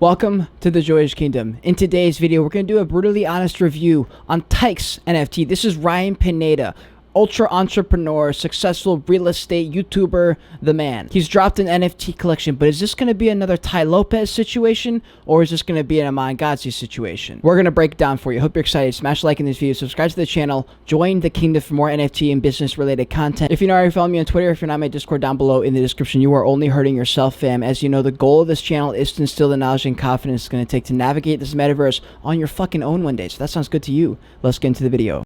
Welcome to the Joyous Kingdom. In today's video, we're going to do a brutally honest review on TYKES NFT. This is Ryan Pineda, ultra entrepreneur, successful real estate YouTuber, the man. He's dropped an NFT collection, but is this going to be another Tai Lopez situation, or is this going to be an Aman Gadzhi situation? We're going to break it down for you. Hope you're excited. Smash a like in this video, subscribe to the channel, join the kingdom for more NFT and business related content. If you're not already following me on Twitter, if you're not my Discord, down below in the description. You are only hurting yourself, fam. As you know, the goal of this channel is to instill the knowledge and confidence it's going to take to navigate this metaverse on your fucking own one day. So that sounds good to you. Let's get into the video.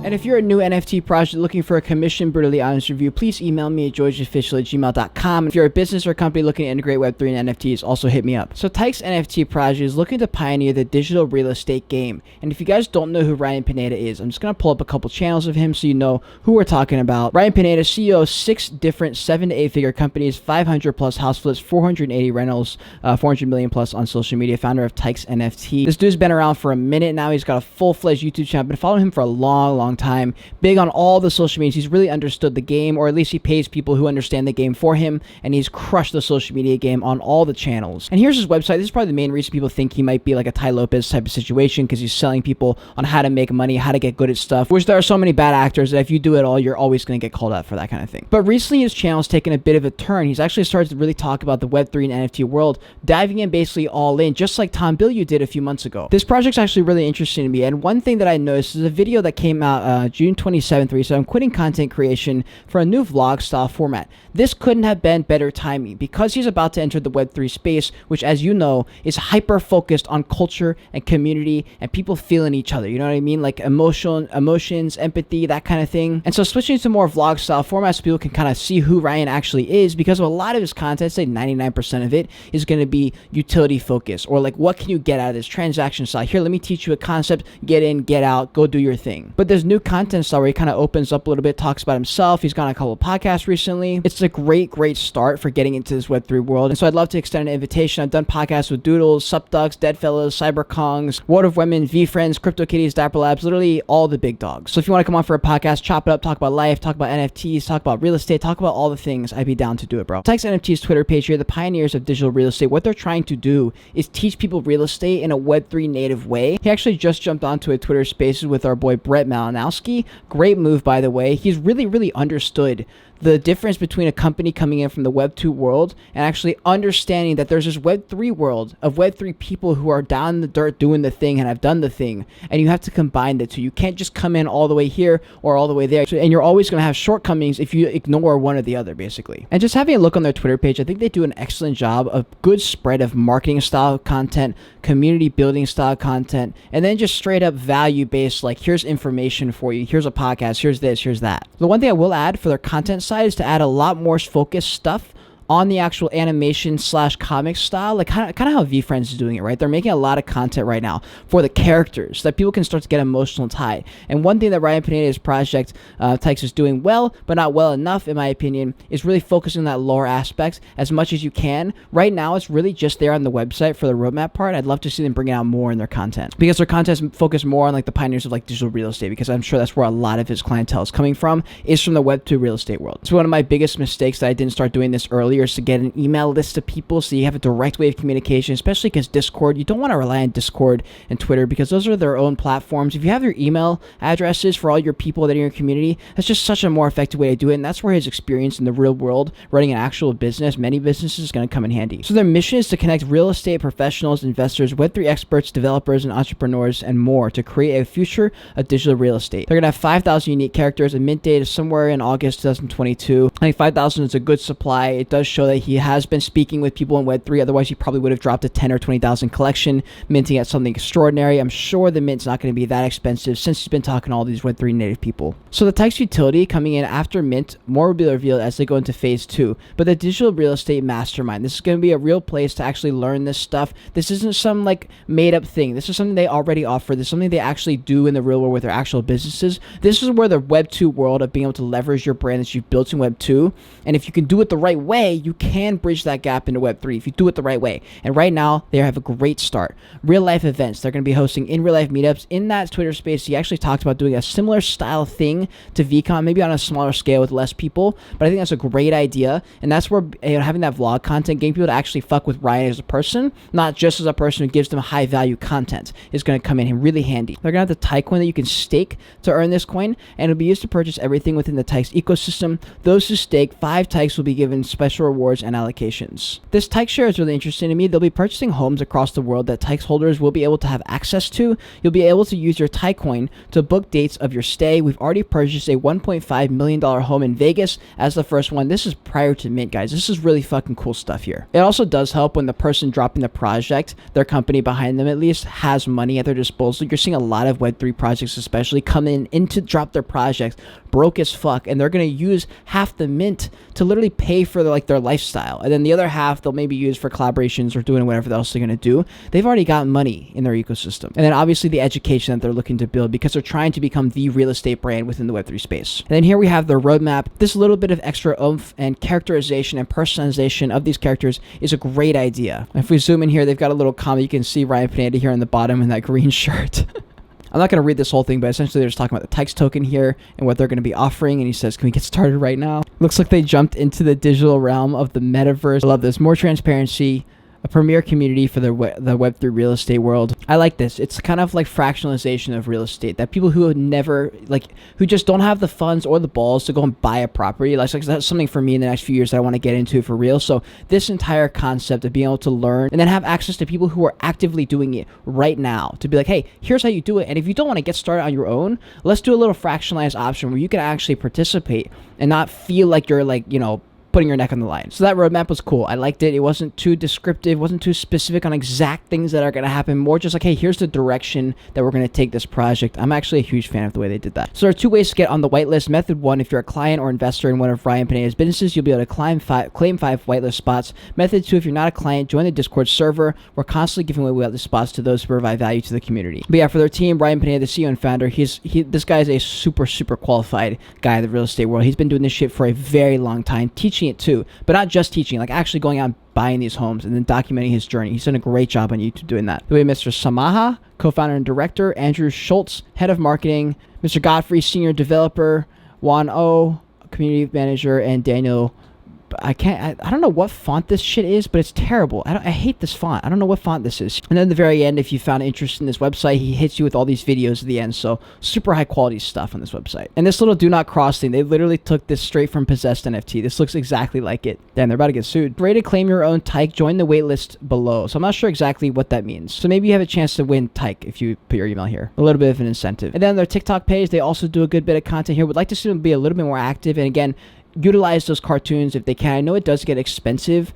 And if you're a new NFT project looking for a commissioned, brutally honest review, please email me at georgeofficial@gmail.com. If you're a business or company looking to integrate Web3 and NFTs, also hit me up. So TYKES NFT project is looking to pioneer the digital real estate game. And if you guys don't know who Ryan Pineda is, I'm just going to pull up a couple channels of him so you know who we're talking about. Ryan Pineda, CEO of 6 different 7 to 8 figure companies, 500 plus house flips, 480 rentals, 400 million plus on social media, founder of TYKES NFT. This dude's been around for a minute now. He's got a full-fledged YouTube channel. I've been following him for a long time, big on all the social medias. He's really understood the game, or at least he pays people who understand the game for him, and he's crushed the social media game on all the channels. And here's his website. This is probably the main reason people think he might be like a Tai Lopez type of situation, because he's selling people on how to make money, how to get good at stuff, which there are so many bad actors that if you do it all, you're always going to get called out for that kind of thing. But recently his channel's taken a bit of a turn. He's actually started to really talk about the Web3 and NFT world, diving in basically all in, just like Tom Bilyeu did a few months ago. This project's actually really interesting to me, and one thing that I noticed is a video that came out June 27th, so I'm quitting content creation for a new vlog style format. This couldn't have been better timing, because he's about to enter the Web3 space, which, as you know, is hyper focused on culture and community and people feeling each other. You know what I mean? Like emotions, empathy, that kind of thing. And so switching to more vlog style formats so people can kind of see who Ryan actually is, because of a lot of his content, say 99% of it is going to be utility focused, or like, what can you get out of this transaction side? Here, let me teach you a concept, get in, get out, go do your thing. But there's new content style where he kind of opens up a little bit, talks about himself. He's gone on a couple of podcasts recently. It's a great start for getting into this Web3 world. And so I'd love to extend an invitation. I've done podcasts with Doodles, SupDucks, Deadfellas, CyberKongs, World of Women, V-Friends, CryptoKitties, Dapper Labs, literally all the big dogs. So if you want to come on for a podcast, chop it up, talk about life, talk about NFTs, talk about real estate, talk about all the things, I'd be down to do it, bro. TYKES NFT's Twitter page here, the pioneers of digital real estate. What they're trying to do is teach people real estate in a Web3 native way. He actually just jumped onto a Twitter Spaces with our boy Brett Malinowski. Great move, by the way. He's really understood the difference between a company coming in from the Web 2 world and actually understanding that there's this Web 3 world of Web 3 people who are down in the dirt doing the thing and have done the thing, and you have to combine the two. You can't just come in all the way here or all the way there, and you're always going to have shortcomings if you ignore one or the other, basically. And just having a look on their Twitter page, I think they do an excellent job of good spread of marketing style content, community building style content, and then just straight up value based, like, here's information for you, here's a podcast, here's this, here's that. The one thing I will add for their content side is to add a lot more focused stuff on the actual animation / comic style, like kind of how V-Friends is doing it, right? They're making a lot of content right now for the characters that people can start to get emotional and tied. And one thing that Ryan Pineda's project, TYKES, is doing well, but not well enough, in my opinion, is really focusing on that lore aspect as much as you can. Right now, it's really just there on the website for the roadmap part. I'd love to see them bring out more in their content, because their content is focused more on like the pioneers of like digital real estate, because I'm sure that's where a lot of his clientele is coming from, is from the Web 2 real estate world. It's one of my biggest mistakes that I didn't start doing this earlier, is to get an email list of people so you have a direct way of communication, especially because Discord, you don't want to rely on Discord and Twitter, because those are their own platforms. If you have your email addresses for all your people that are in your community, that's just such a more effective way to do it, and that's where his experience in the real world running an actual business, many businesses, is going to come in handy. So their mission is to connect real estate professionals, investors, Web3 experts, developers, and entrepreneurs, and more to create a future of digital real estate. They're going to have 5,000 unique characters, and mint date is somewhere in August 2022. I think 5,000 is a good supply. It does show that he has been speaking with people in Web3. Otherwise, he probably would have dropped a 10 or 20,000 collection, minting at something extraordinary. I'm sure the mint's not going to be that expensive since he's been talking to all these Web3 native people. So the TYKES utility coming in after mint, more will be revealed as they go into phase 2. But the digital real estate mastermind, this is going to be a real place to actually learn this stuff. This isn't some like made up thing. This is something they already offer. This is something they actually do in the real world with their actual businesses. This is where the Web 2 world of being able to leverage your brand that you've built in Web 2, and if you can do it the right way, day, you can bridge that gap into Web3 if you do it the right way. And right now, they have a great start. Real life events. They're going to be hosting in real life meetups. In that Twitter space, he actually talked about doing a similar style thing to VCon, maybe on a smaller scale with less people. But I think that's a great idea. And that's where having that vlog content, getting people to actually fuck with Ryan as a person, not just as a person who gives them high value content, is going to come in really handy. They're going to have the TYKE coin that you can stake to earn this coin, and it'll be used to purchase everything within the TYKES ecosystem. Those who stake 5 TYKES will be given special rewards and allocations. This TYKE share is really interesting to me. They'll be purchasing homes across the world that TYKES holders will be able to have access to. You'll be able to use your TYKE coin to book dates of your stay. We've already purchased a $1.5 million home in Vegas as the first one. This is prior to mint, guys. This is really fucking cool stuff here. It also does help when the person dropping the project, their company behind them at least, has money at their disposal. You're seeing a lot of Web3 projects especially come in to drop their projects broke as fuck, and they're going to use half the mint to literally pay for their lifestyle, and then the other half they'll maybe use for collaborations or doing whatever else they're going to do. They've already got money in their ecosystem. And then obviously the education that they're looking to build, because they're trying to become the real estate brand within the Web3 space. And then here we have their roadmap. This little bit of extra oomph and characterization and personalization of these characters is a great idea. If we zoom in here, they've got a little comment. You can see Ryan Pineda here on the bottom in that green shirt. I'm not going to read this whole thing, but essentially they're just talking about the TYKES token here and what they're going to be offering. And he says, can we get started right now? Looks like they jumped into the digital realm of the metaverse. I love this. More transparency, a premier community for the Web3 real estate world. I like this. It's kind of like fractionalization of real estate, that people who never, who just don't have the funds or the balls to go and buy a property, that's something for me in the next few years that I want to get into for real. So this entire concept of being able to learn and then have access to people who are actively doing it right now, to be like, hey, here's how you do it. And if you don't want to get started on your own, let's do a little fractionalized option where you can actually participate and not feel like you're putting your neck on the line. So that roadmap was cool. I liked it. It wasn't too descriptive, wasn't too specific on exact things that are going to happen. More just like, hey, here's the direction that we're going to take this project. I'm actually a huge fan of the way they did that. So there are 2 ways to get on the whitelist. Method 1, if you're a client or investor in one of Ryan Pineda's businesses, you'll be able to claim 5 whitelist spots. Method 2, if you're not a client, join the Discord server. We're constantly giving away whitelist spots to those who provide value to the community. But yeah, for their team, Ryan Pineda, the CEO and founder, this guy is a super qualified guy in the real estate world. He's been doing this shit for a very long time, teaching it too, but not just teaching, like actually going out and buying these homes and then documenting his journey. He's done a great job on YouTube doing that. The way Mr. Samaha, co-founder and director, Andrew Schultz, head of marketing, Mr. Godfrey, senior developer, Juan O, community manager, and Daniel. I don't know what font this shit is, but it's terrible. I hate this font. I don't know what font this is. And then at the very end, if you found interest in this website, he hits you with all these videos at the end. So super high quality stuff on this website. And this little do not cross thing, they literally took this straight from Possessed NFT. This looks exactly like it. Damn, they're about to get sued. Ready to claim your own TYKE? Join the waitlist below. So I'm not sure exactly what that means. So maybe you have a chance to win TYKE if you put your email here. A little bit of an incentive. And then their TikTok page, they also do a good bit of content here. Would like to see them be a little bit more active. And again, utilize those cartoons if they can. I know it does get expensive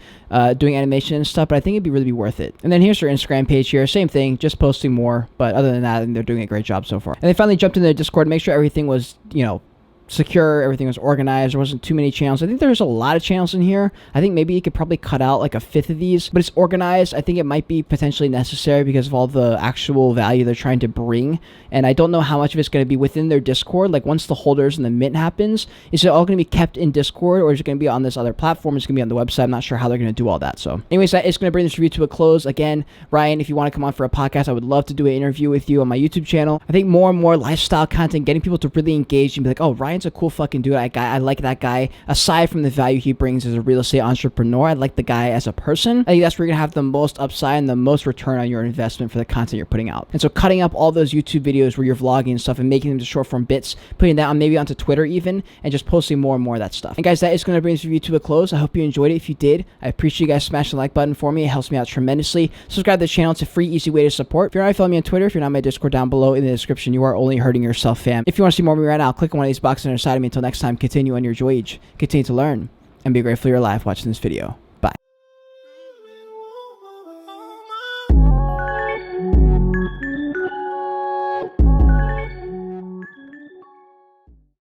doing animation and stuff, but I think it'd really be worth it. And then here's their Instagram page here. Same thing, just posting more. But other than that, they're doing a great job so far. And they finally jumped into their Discord to make sure everything was, secure, everything was organized, there wasn't too many channels. I think there's a lot of channels in here. I think maybe you could probably cut out like a 5th of these, but it's organized. I think it might be potentially necessary because of all the actual value they're trying to bring, and I don't know how much of it's going to be within their Discord. Like once the holders and the mint happens, is it all going to be kept in Discord, or is it going to be on this other platform? It's going to be on the website. I'm not sure how they're going to do all that. So anyways, that is going to bring this review to a close. Again, Ryan, if you want to come on for a podcast, I would love to do an interview with you on my YouTube channel. I think more and more lifestyle content, getting people to really engage and be like, oh, Ryan's a cool fucking dude. I like that guy. Aside from the value he brings as a real estate entrepreneur, I like the guy as a person. I think that's where you're going to have the most upside and the most return on your investment for the content you're putting out. And so cutting up all those YouTube videos where you're vlogging and stuff and making them to short form bits, putting that on maybe onto Twitter even, and just posting more and more of that stuff. And guys, that is going to bring this review to a close. I hope you enjoyed it. If you did, I appreciate you guys smashing the like button for me. It helps me out tremendously. Subscribe to the channel. It's a free, easy way to support. If you're not following me on Twitter, if you're not in my Discord down below in the description, you are only hurting yourself, fam. If you want to see more of me right now, click on one of these boxes on the side of me. Until next time, continue on your voyage, continue to learn, and be grateful you're alive watching this video.